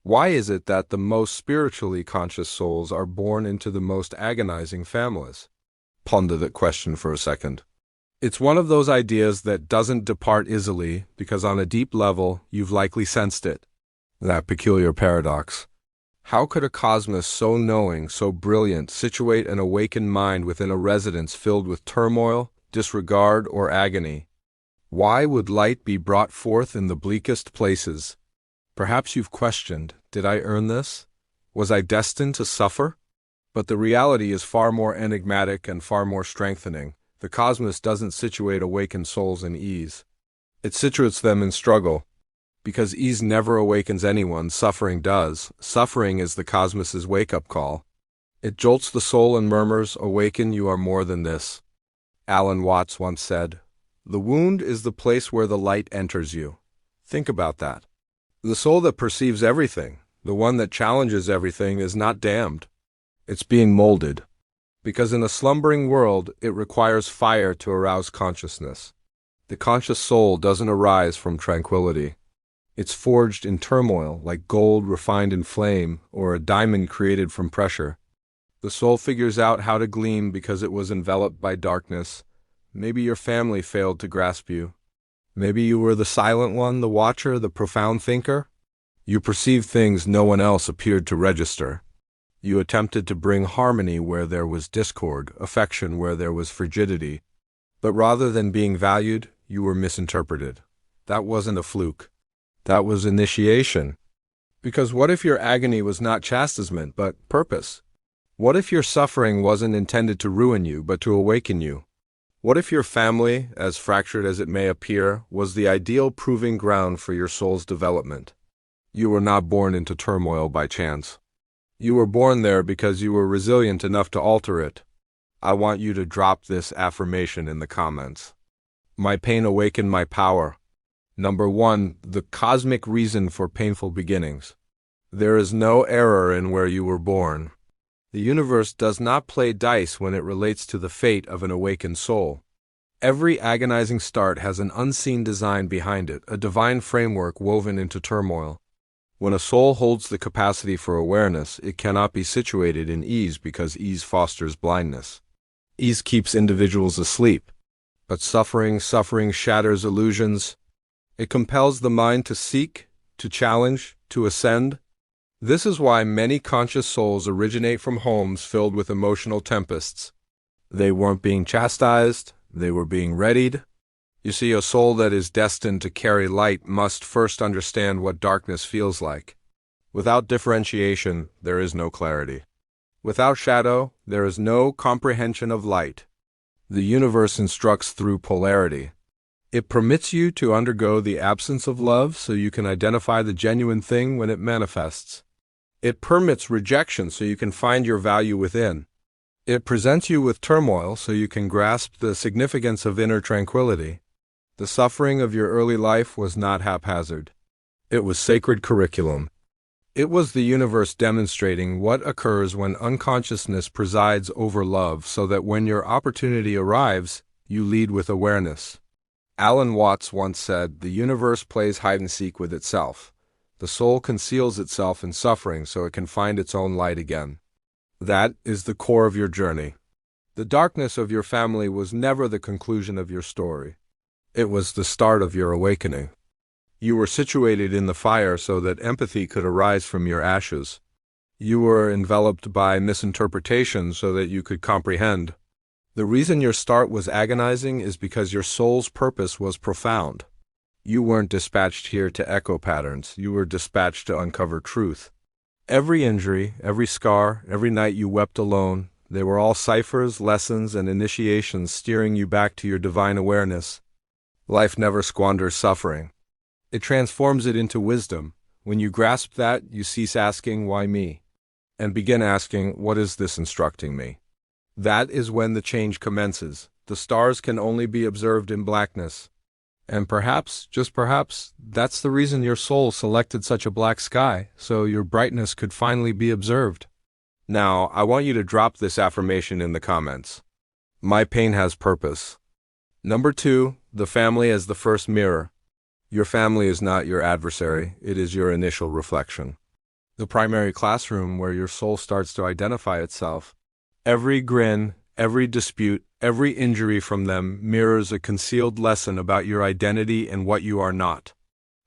Why is it that the most spiritually conscious souls are born into the most agonizing families? Ponder that question for a second. It's one of those ideas that doesn't depart easily because on a deep level you've likely sensed it. That peculiar paradox. How could a cosmos so knowing, so brilliant, situate an awakened mind within a residence filled with turmoil, disregard, or agony? Why would light be brought forth in the bleakest places? Perhaps you've questioned, did I earn this? Was I destined to suffer? But the reality is far more enigmatic and far more strengthening. The cosmos doesn't situate awakened souls in ease. It situates them in struggle. Because ease never awakens anyone, suffering does. Suffering is the cosmos's wake-up call. It jolts the soul and murmurs, "Awaken, you are more than this." Alan Watts once said, "The wound is the place where the light enters you." Think about that. The soul that perceives everything, the one that challenges everything, is not damned. It's being molded. Because in a slumbering world, it requires fire to arouse consciousness. The conscious soul doesn't arise from tranquility. It's forged in turmoil, like gold refined in flame, or a diamond created from pressure. The soul figures out how to gleam because it was enveloped by darkness. Maybe your family failed to grasp you. Maybe you were the silent one, the watcher, the profound thinker. You perceived things no one else appeared to register. You attempted to bring harmony where there was discord, affection where there was frigidity. But rather than being valued, you were misinterpreted. That wasn't a fluke. That was initiation. Because what if your agony was not chastisement, but purpose? What if your suffering wasn't intended to ruin you, but to awaken you? What if your family, as fractured as it may appear, was the ideal proving ground for your soul's development? You were not born into turmoil by chance. You were born there because you were resilient enough to alter it. I want you to drop this affirmation in the comments. My pain awakened my power. Number 1, the cosmic reason for painful beginnings. There is no error in where you were born. The universe does not play dice when it relates to the fate of an awakened soul. Every agonizing start has an unseen design behind it, a divine framework woven into turmoil. When a soul holds the capacity for awareness, it cannot be situated in ease because ease fosters blindness. Ease keeps individuals asleep. But suffering shatters illusions. It compels the mind to seek, to challenge, to ascend. This is why many conscious souls originate from homes filled with emotional tempests. They weren't being chastised, they were being readied. You see, a soul that is destined to carry light must first understand what darkness feels like. Without differentiation, there is no clarity. Without shadow, there is no comprehension of light. The universe instructs through polarity. It permits you to undergo the absence of love so you can identify the genuine thing when it manifests. It permits rejection so you can find your value within. It presents you with turmoil so you can grasp the significance of inner tranquility. The suffering of your early life was not haphazard. It was sacred curriculum. It was the universe demonstrating what occurs when unconsciousness presides over love so that when your opportunity arrives, you lead with awareness. Alan Watts once said, "The universe plays hide-and-seek with itself. The soul conceals itself in suffering so it can find its own light again." That is the core of your journey. The darkness of your family was never the conclusion of your story. It was the start of your awakening. You were situated in the fire so that empathy could arise from your ashes. You were enveloped by misinterpretation so that you could comprehend. The reason your start was agonizing is because your soul's purpose was profound. You weren't dispatched here to echo patterns. You were dispatched to uncover truth. Every injury, every scar, every night you wept alone, they were all ciphers, lessons, and initiations steering you back to your divine awareness. Life never squanders suffering. It transforms it into wisdom. When you grasp that, you cease asking, "Why me?" and begin asking, "What is this instructing me?" That is when the change commences. The stars can only be observed in blackness. And perhaps, just perhaps, that's the reason your soul selected such a black sky, so your brightness could finally be observed. Now, I want you to drop this affirmation in the comments. My pain has purpose. Number 2, the family as the first mirror. Your family is not your adversary, it is your initial reflection. the primary classroom where your soul starts to identify itself. Every grin, every dispute, every injury from them mirrors a concealed lesson about your identity and what you are not.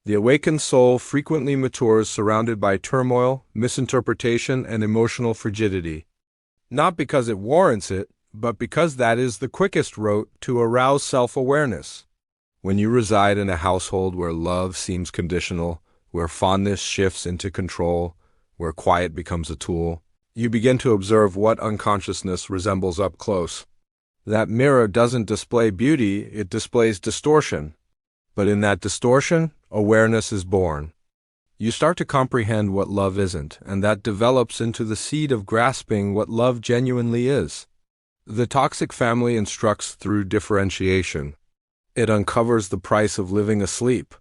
The awakened soul frequently matures surrounded by turmoil, misinterpretation, and emotional frigidity. Not because it warrants it, but because that is the quickest route to arouse self-awareness. When you reside in a household where love seems conditional, where fondness shifts into control, where quiet becomes a tool, you begin to observe what unconsciousness resembles up close. That mirror doesn't display beauty, it displays distortion. But in that distortion, awareness is born. You start to comprehend what love isn't, and that develops into the seed of grasping what love genuinely is. The toxic family instructs through differentiation. It uncovers the price of living asleep.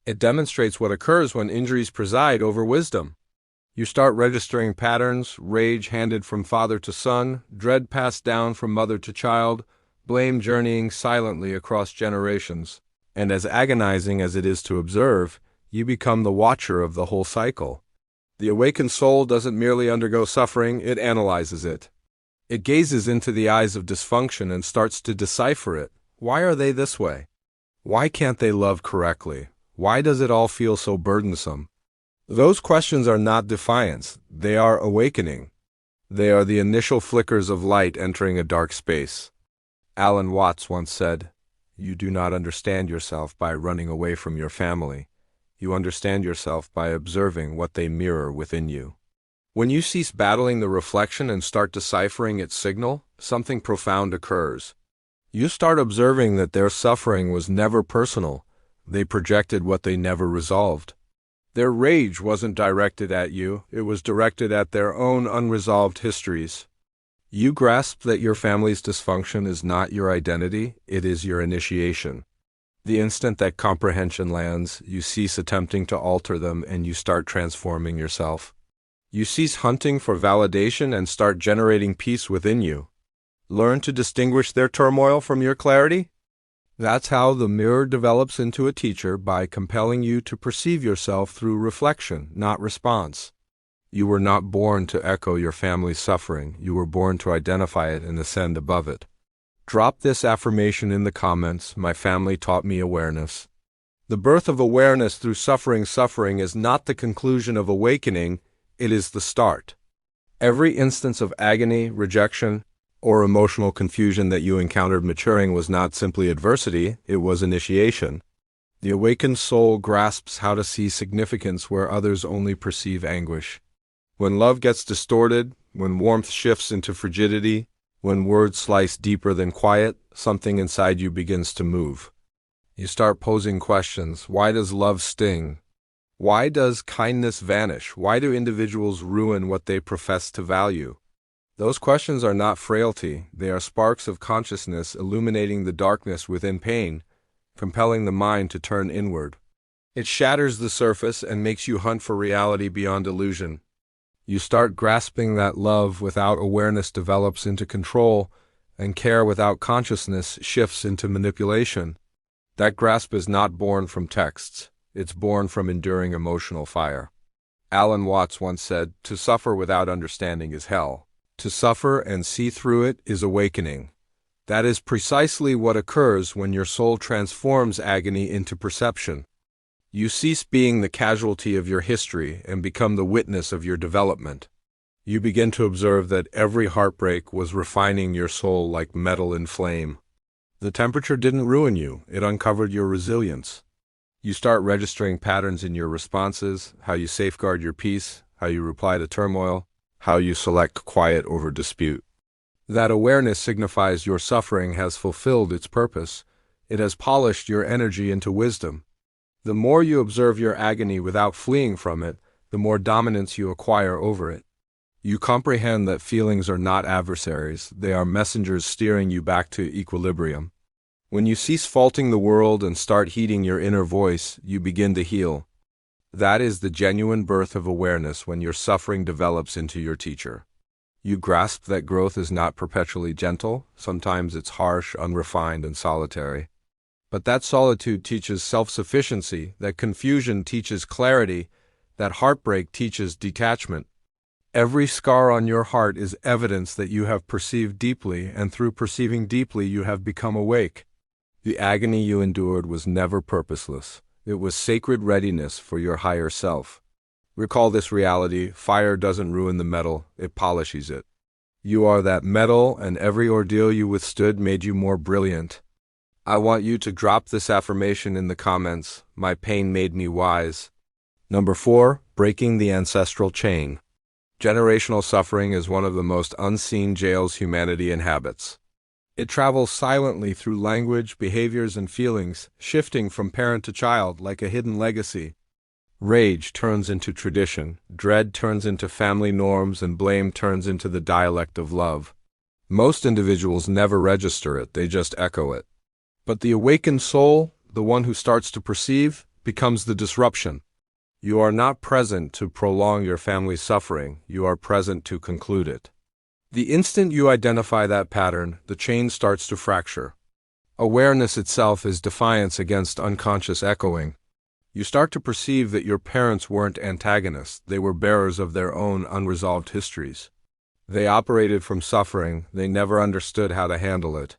It demonstrates what occurs when injuries preside over wisdom. You start registering patterns, rage handed from father to son, dread passed down from mother to child, blame journeying silently across generations. And as agonizing as it is to observe, you become the watcher of the whole cycle. The awakened soul doesn't merely undergo suffering, it analyzes it. It gazes into the eyes of dysfunction and starts to decipher it. Why are they this way? Why can't they love correctly? Why does it all feel so burdensome? Those questions are not defiance, they are awakening. They are the initial flickers of light entering a dark space. Alan Watts once said, "You do not understand yourself by running away from your family. You understand yourself by observing what they mirror within you." When you cease battling the reflection and start deciphering its signal, something profound occurs. You start observing that their suffering was never personal. They projected what they never resolved. Their rage wasn't directed at you, it was directed at their own unresolved histories. You grasp that your family's dysfunction is not your identity, it is your initiation. The instant that comprehension lands, you cease attempting to alter them and you start transforming yourself. You cease hunting for validation and start generating peace within you. Learn to distinguish their turmoil from your clarity? That's how the mirror develops into a teacher, by compelling you to perceive yourself through reflection, not response. You were not born to echo your family's suffering, you were born to identify it and ascend above it. Drop this affirmation in the comments: my family taught me awareness. The birth of awareness through suffering is not the conclusion of awakening, it is the start. Every instance of agony, rejection, or emotional confusion that you encountered maturing was not simply adversity, it was initiation. The awakened soul grasps how to see significance where others only perceive anguish. When love gets distorted, when warmth shifts into frigidity, when words slice deeper than quiet, something inside you begins to move. You start posing questions. Why does love sting? Why does kindness vanish? Why do individuals ruin what they profess to value? Those questions are not frailty, they are sparks of consciousness illuminating the darkness within pain, compelling the mind to turn inward. It shatters the surface and makes you hunt for reality beyond illusion. You start grasping that love without awareness develops into control, and care without consciousness shifts into manipulation. That grasp is not born from texts, it's born from enduring emotional fire. Alan Watts once said, "To suffer without understanding is hell. To suffer and see through it is awakening." That is precisely what occurs when your soul transforms agony into perception. You cease being the casualty of your history and become the witness of your development. You begin to observe that every heartbreak was refining your soul like metal in flame. The temperature didn't ruin you, it uncovered your resilience. You start registering patterns in your responses, how you safeguard your peace, how you reply to turmoil, how you select quiet over dispute. That awareness signifies your suffering has fulfilled its purpose. It has polished your energy into wisdom. The more you observe your agony without fleeing from it, the more dominance you acquire over it. You comprehend that feelings are not adversaries, they are messengers steering you back to equilibrium. When you cease faulting the world and start heeding your inner voice, you begin to heal. That is the genuine birth of awareness when your suffering develops into your teacher. You grasp that growth is not perpetually gentle, sometimes it's harsh, unrefined, and solitary. But that solitude teaches self-sufficiency, that confusion teaches clarity, That heartbreak teaches detachment. Every scar on your heart is evidence that you have perceived deeply, and through perceiving deeply you have become awake. The agony you endured was never purposeless. It was sacred readiness for your higher self. Recall this reality: fire doesn't ruin the metal, it polishes it. You are that metal, and every ordeal you withstood made you more brilliant. I want you to drop this affirmation in the comments: my pain made me wise. Number 4, breaking the ancestral chain. Generational suffering is one of the most unseen jails humanity inhabits. It travels silently through language, behaviors, and feelings, shifting from parent to child like a hidden legacy. Rage turns into tradition, dread turns into family norms, and blame turns into the dialect of love. Most individuals never register it, they just echo it. But the awakened soul, the one who starts to perceive, becomes the disruption. You are not present to prolong your family's suffering, you are present to conclude it. The instant you identify that pattern, the chain starts to fracture. Awareness itself is defiance against unconscious echoing. You start to perceive that your parents weren't antagonists, they were bearers of their own unresolved histories. They operated from suffering, they never understood how to handle it.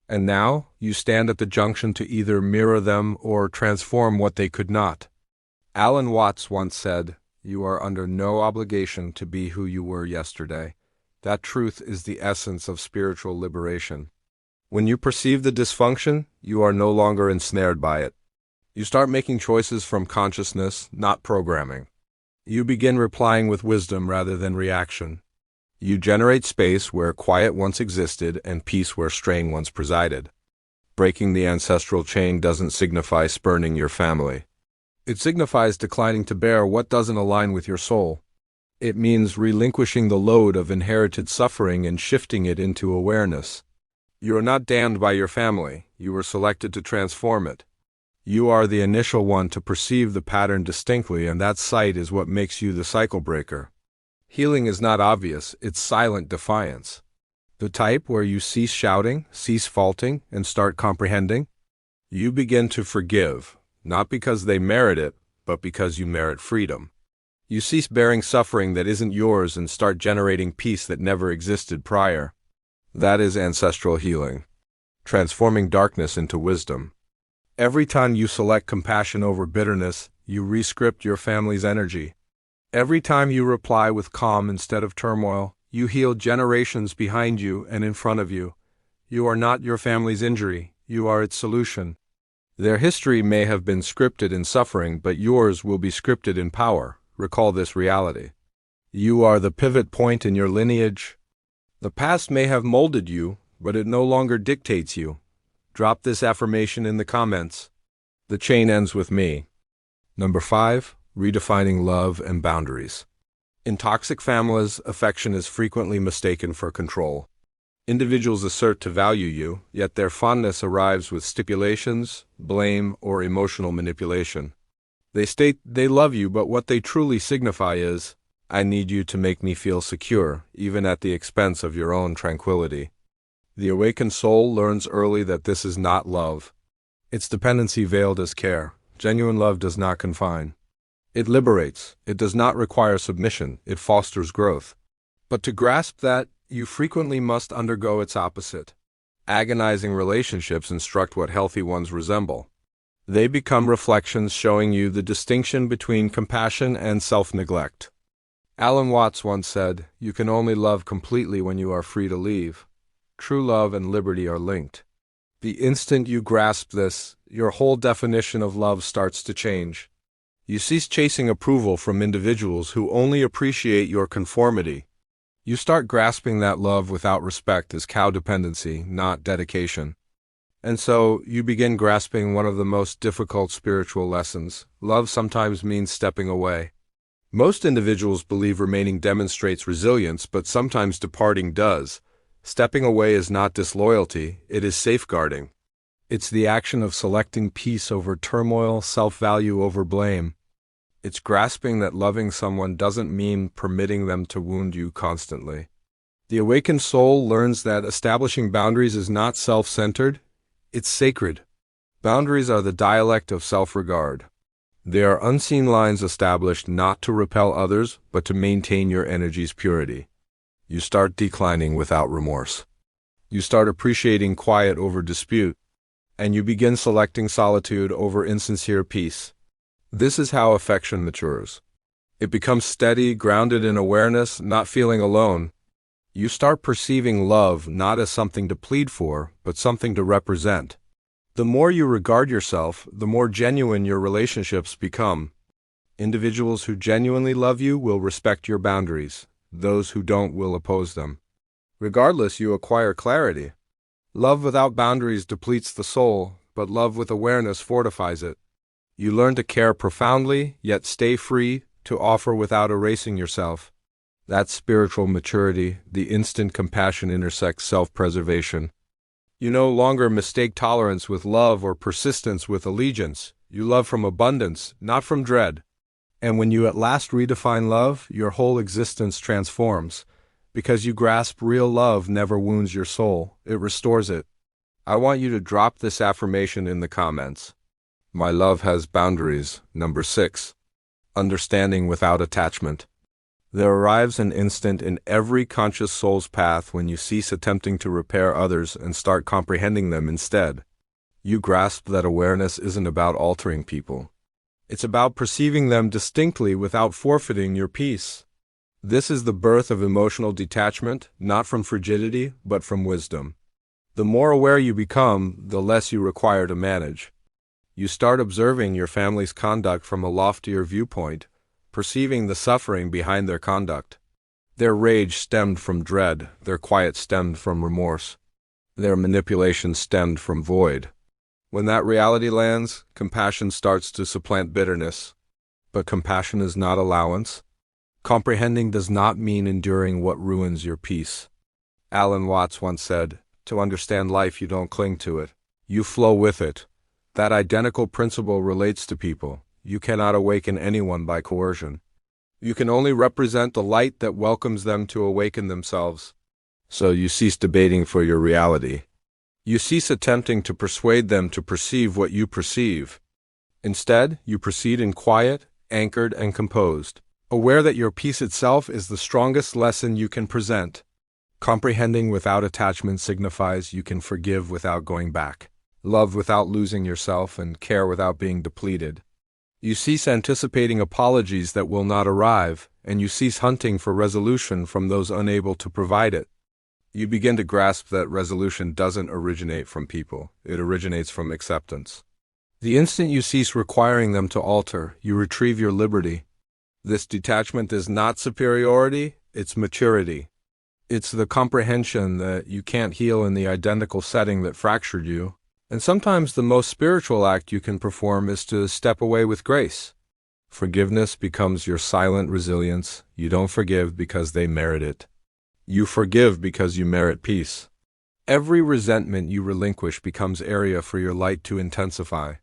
And now, you stand at the junction to either mirror them or transform what they could not. Alan Watts once said, "You are under no obligation to be who you were yesterday." That truth is the essence of spiritual liberation. When you perceive the dysfunction, you are no longer ensnared by it. You start making choices from consciousness, not programming. You begin replying with wisdom rather than reaction. You generate space where quiet once existed and peace where strain once presided. Breaking the ancestral chain doesn't signify spurning your family. It signifies declining to bear what doesn't align with your soul. It means relinquishing the load of inherited suffering and shifting it into awareness. You are not damned by your family, you were selected to transform it. You are the initial one to perceive the pattern distinctly, and that sight is what makes you the cycle breaker. Healing is not obvious, it's silent defiance. The type where you cease shouting, cease faulting, and start comprehending. You begin to forgive, not because they merit it, but because you merit freedom. You cease bearing suffering that isn't yours and start generating peace that never existed prior. That is ancestral healing, transforming darkness into wisdom. Every time you select compassion over bitterness, you rescript your family's energy. Every time you reply with calm instead of turmoil, you heal generations behind you and in front of you. You are not your family's injury, you are its solution. Their history may have been scripted in suffering, but yours will be scripted in power. Recall this reality. You are the pivot point in your lineage. The past may have molded you, but it no longer dictates you. Drop this affirmation in the comments. The chain ends with me. Number 5, redefining love and boundaries. In toxic families, affection is frequently mistaken for control. Individuals assert to value you, yet their fondness arrives with stipulations, blame, or emotional manipulation. They state they love you, but what they truly signify is, "I need you to make me feel secure, even at the expense of your own tranquility." The awakened soul learns early that this is not love. It's dependency veiled as care. Genuine love does not confine. It liberates. It does not require submission. It fosters growth. But to grasp that, you frequently must undergo its opposite. Agonizing relationships instruct what healthy ones resemble. They become reflections showing you the distinction between compassion and self-neglect. Alan Watts once said, "You can only love completely when you are free to leave." True love and liberty are linked. The instant you grasp this, your whole definition of love starts to change. You cease chasing approval from individuals who only appreciate your conformity. You start grasping that love without respect as codependency, not dedication. And so, you begin grasping one of the most difficult spiritual lessons. Love sometimes means stepping away. Most individuals believe remaining demonstrates resilience, but sometimes departing does. Stepping away is not disloyalty, it is safeguarding. It's the action of selecting peace over turmoil, self-value over blame. It's grasping that loving someone doesn't mean permitting them to wound you constantly. The awakened soul learns that establishing boundaries is not self-centered, it's sacred. Boundaries are the dialect of self-regard. They are unseen lines established not to repel others, but to maintain your energy's purity. You start declining without remorse. You start appreciating quiet over dispute, and you begin selecting solitude over insincere peace. This is how affection matures. It becomes steady, grounded in awareness, not feeling alone. You start perceiving love not as something to plead for, but something to represent. The more you regard yourself, the more genuine your relationships become. Individuals who genuinely love you will respect your boundaries. Those who don't will oppose them. Regardless, you acquire clarity. Love without boundaries depletes the soul, but love with awareness fortifies it. You learn to care profoundly, yet stay free, to offer without erasing yourself. That's spiritual maturity. The instant compassion intersects self-preservation. You no longer mistake tolerance with love or persistence with allegiance. You love from abundance, not from dread. And when you at last redefine love, your whole existence transforms. Because you grasp real love never wounds your soul, it restores it. I want you to drop this affirmation in the comments. My love has boundaries. Number 6. Understanding without attachment. There arrives an instant in every conscious soul's path when you cease attempting to repair others and start comprehending them instead. You grasp that awareness isn't about altering people. It's about perceiving them distinctly without forfeiting your peace. This is the birth of emotional detachment, not from frigidity, but from wisdom. The more aware you become, the less you require to manage. You start observing your family's conduct from a loftier viewpoint, perceiving the suffering behind their conduct. Their rage stemmed from dread, their quiet stemmed from remorse. Their manipulation stemmed from void. When that reality lands, compassion starts to supplant bitterness. But compassion is not allowance. Comprehending does not mean enduring what ruins your peace. Alan Watts once said, "To understand life, you don't cling to it. You flow with it." That identical principle relates to people. You cannot awaken anyone by coercion. You can only represent the light that welcomes them to awaken themselves. So you cease debating for your reality. You cease attempting to persuade them to perceive what you perceive. Instead, you proceed in quiet, anchored, and composed, aware that your peace itself is the strongest lesson you can present. Comprehending without attachment signifies you can forgive without going back, love without losing yourself, and care without being depleted. You cease anticipating apologies that will not arrive, and you cease hunting for resolution from those unable to provide it. You begin to grasp that resolution doesn't originate from people, it originates from acceptance. The instant you cease requiring them to alter, you retrieve your liberty. This detachment is not superiority, it's maturity. It's the comprehension that you can't heal in the identical setting that fractured you. And sometimes the most spiritual act you can perform is to step away with grace. Forgiveness becomes your silent resilience. You don't forgive because they merit it. You forgive because you merit peace. Every resentment you relinquish becomes area for your light to intensify.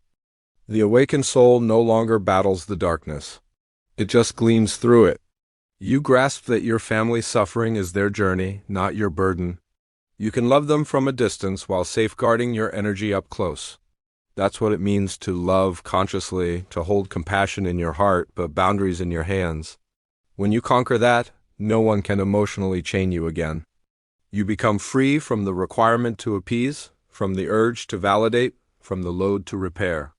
The awakened soul no longer battles the darkness. It just gleams through it. You grasp that your family's suffering is their journey, not your burden. You can love them from a distance while safeguarding your energy up close. That's what it means to love consciously, to hold compassion in your heart, but boundaries in your hands. When you conquer that, no one can emotionally chain you again. You become free from the requirement to appease, from the urge to validate, from the load to repair.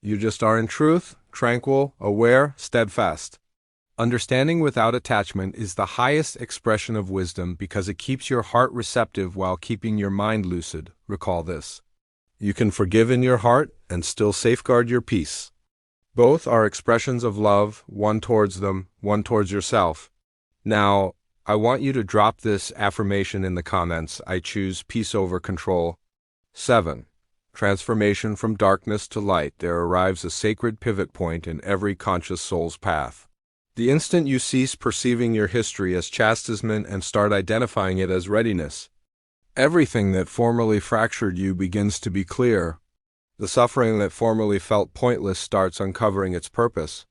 You just are in truth, tranquil, aware, steadfast. Understanding without attachment is the highest expression of wisdom because it keeps your heart receptive while keeping your mind lucid. Recall this. You can forgive in your heart and still safeguard your peace. Both are expressions of love, one towards them, one towards yourself. Now, I want you to drop this affirmation in the comments. I choose peace over control. 7. Transformation from darkness to light. There arrives a sacred pivot point in every conscious soul's path. The instant you cease perceiving your history as chastisement and start identifying it as readiness, everything that formerly fractured you begins to be clear. The suffering that formerly felt pointless starts uncovering its purpose.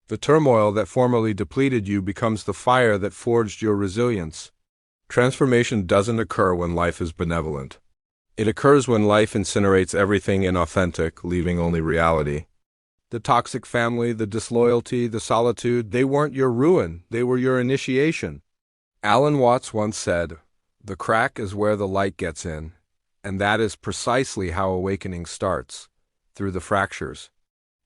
The turmoil that formerly depleted you becomes the fire that forged your resilience. Transformation doesn't occur when life is benevolent. It occurs when life incinerates everything inauthentic, leaving only reality. The toxic family, the disloyalty, the solitude, they weren't your ruin, they were your initiation. Alan Watts once said, "The crack is where the light gets in," and that is precisely how awakening starts, through the fractures.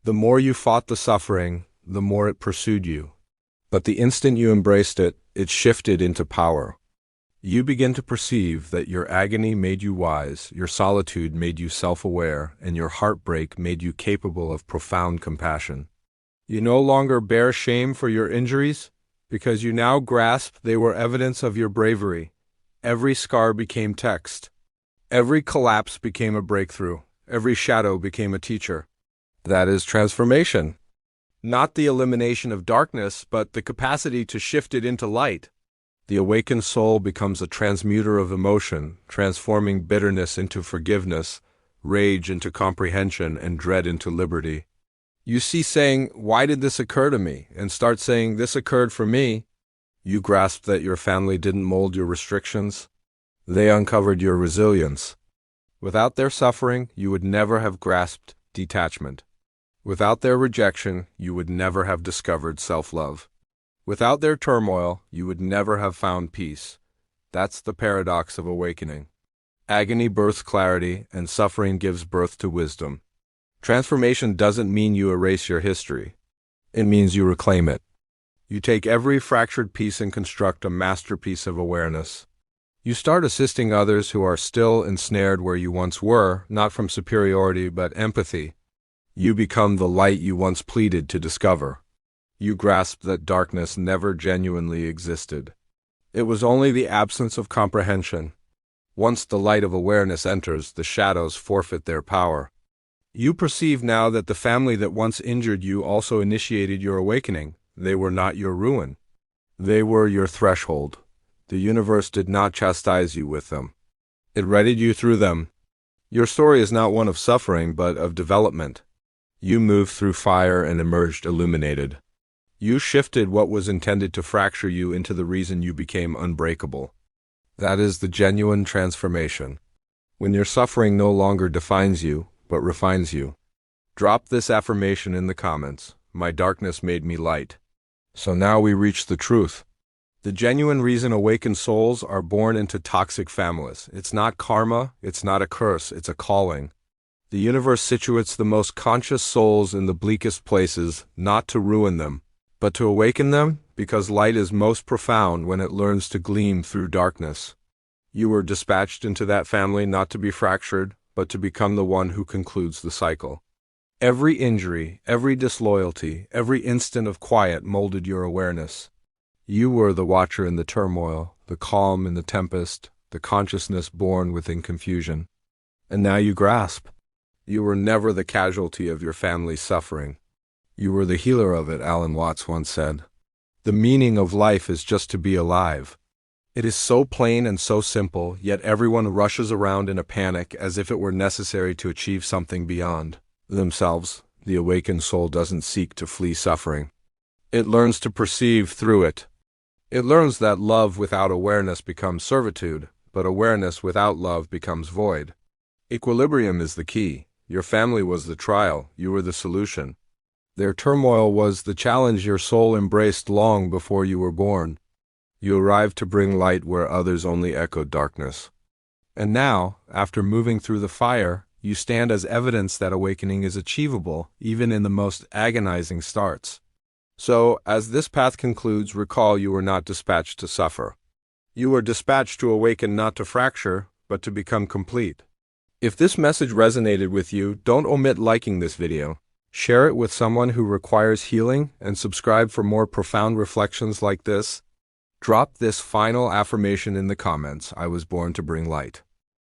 The more you fought the suffering, the more it pursued you. But the instant you embraced it, it shifted into power. You begin to perceive that your agony made you wise, your solitude made you self-aware, and your heartbreak made you capable of profound compassion. You no longer bear shame for your injuries, because you now grasp they were evidence of your bravery. Every scar became text. Every collapse became a breakthrough. Every shadow became a teacher. That is transformation. Not the elimination of darkness, but the capacity to shift it into light. The awakened soul becomes a transmuter of emotion, transforming bitterness into forgiveness, rage into comprehension, and dread into liberty. You cease saying, "Why did this occur to me?" and start saying, "This occurred for me." You grasp that your family didn't mold your restrictions. They uncovered your resilience. Without their suffering, you would never have grasped detachment. Without their rejection, you would never have discovered self-love. Without their turmoil, you would never have found peace. That's the paradox of awakening. Agony births clarity, and suffering gives birth to wisdom. Transformation doesn't mean you erase your history. It means you reclaim it. You take every fractured piece and construct a masterpiece of awareness. You start assisting others who are still ensnared where you once were, not from superiority but empathy. You become the light you once pleaded to discover. You grasp that darkness never genuinely existed. It was only the absence of comprehension. Once the light of awareness enters, the shadows forfeit their power. You perceive now that the family that once injured you also initiated your awakening. They were not your ruin. They were your threshold. The universe did not chastise you with them. It readied you through them. Your story is not one of suffering, but of development. You moved through fire and emerged illuminated. You shifted what was intended to fracture you into the reason you became unbreakable. That is the genuine transformation. When your suffering no longer defines you, but refines you. Drop this affirmation in the comments. My darkness made me light. So now we reach the truth. The genuine reason awakened souls are born into toxic families. It's not karma, it's not a curse, it's a calling. The universe situates the most conscious souls in the bleakest places, not to ruin them, but to awaken them, because light is most profound when it learns to gleam through darkness. You were dispatched into that family not to be fractured, but to become the one who concludes the cycle. Every injury, every disloyalty, every instant of quiet molded your awareness. You were the watcher in the turmoil, the calm in the tempest, the consciousness born within confusion. And now you grasp. You were never the casualty of your family's suffering. You were the healer of it, Alan Watts once said. The meaning of life is just to be alive. It is so plain and so simple, yet everyone rushes around in a panic as if it were necessary to achieve something beyond themselves. The awakened soul doesn't seek to flee suffering. It learns to perceive through it. It learns that love without awareness becomes servitude, but awareness without love becomes void. Equilibrium is the key. Your family was the trial, you were the solution. Their turmoil was the challenge your soul embraced long before you were born. You arrived to bring light where others only echoed darkness. And now, after moving through the fire, you stand as evidence that awakening is achievable, even in the most agonizing starts. So, as this path concludes, recall you were not dispatched to suffer. You were dispatched to awaken, not to fracture, but to become complete. If this message resonated with you, don't omit liking this video. Share it with someone who requires healing, and subscribe for more profound reflections like this. Drop this final affirmation in the comments. I was born to bring light.